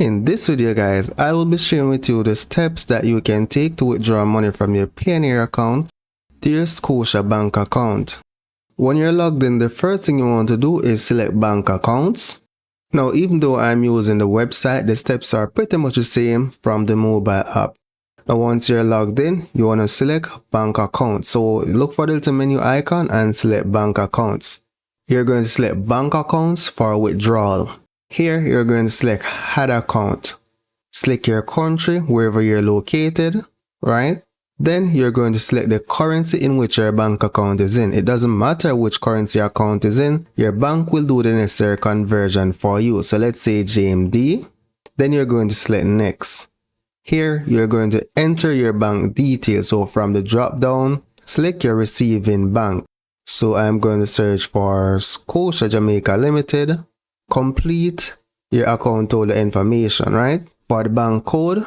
In this video guys, I will be sharing with you the steps that you can take to withdraw money from your Payoneer account to your Scotia Bank account. When you're logged in, the first thing you want to do is select bank accounts. Now even though I'm using the website, the steps are pretty much the same from the mobile app. Now once you're logged in, you want to select bank accounts. So look for the little menu icon and select bank accounts. You're going to select bank accounts for withdrawal. Here, you're going to select add account. Select your country, wherever you're located, right? Then you're going to select the currency in which your bank account is in. It doesn't matter which currency your account is in, your bank will do the necessary conversion for you. So let's say JMD. Then you're going to select next. Here, you're going to enter your bank details. So from the drop down, select your receiving bank. So I'm going to search for Scotia Jamaica Limited. Complete your account holder information, right? For the bank code,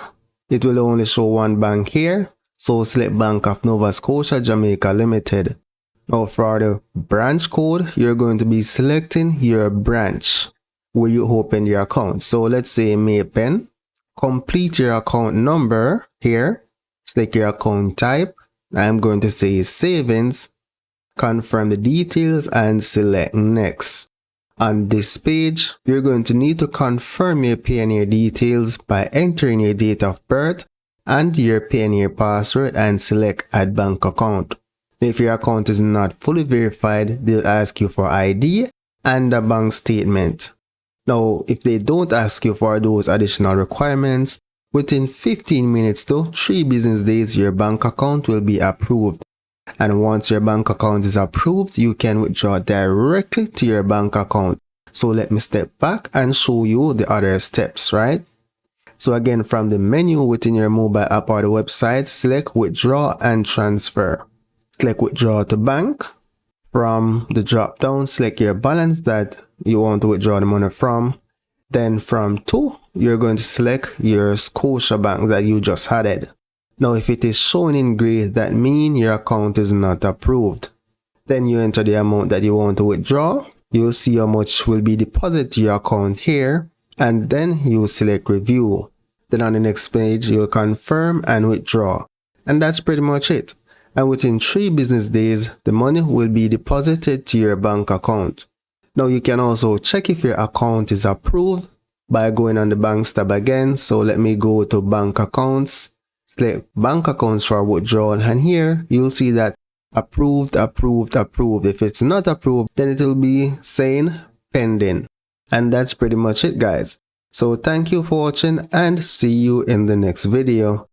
it will only show one bank here. So select Bank of Nova Scotia Jamaica Limited. Now for the branch code, you're going to be selecting your branch where you open your account. So let's say Maypen. Complete your account number here. Select your account type. I'm going to say savings. Confirm the details and select next. On this page, you're going to need to confirm your Payoneer details by entering your date of birth and your Payoneer password and select add bank account. If your account is not fully verified, they'll ask you for ID and a bank statement. Now, if they don't ask you for those additional requirements, within 15 minutes to 3 business days, your bank account will be approved. And once your bank account is approved, you can withdraw directly to your bank account. So let me step back and show you the other steps, right? So again, from the menu within your mobile app or the website, select withdraw and transfer. Select withdraw to bank. From the drop down, select your balance that you want to withdraw the money from. Then from to, you're going to select your Scotia Bank that you just added. Now if it is shown in gray, that means your account is not approved. Then you enter the amount that you want to withdraw. You'll see how much will be deposited to your account here. And then you select review. Then on the next page, you'll confirm and withdraw. And that's pretty much it. And within 3 business days, the money will be deposited to your bank account. Now you can also check if your account is approved by going on the banks tab again. So let me go to bank accounts. Select bank accounts for withdrawal, and here you'll see that approved, approved, approved. If it's not approved, then it will be saying pending. And that's pretty much it guys. So thank you for watching and see you in the next video.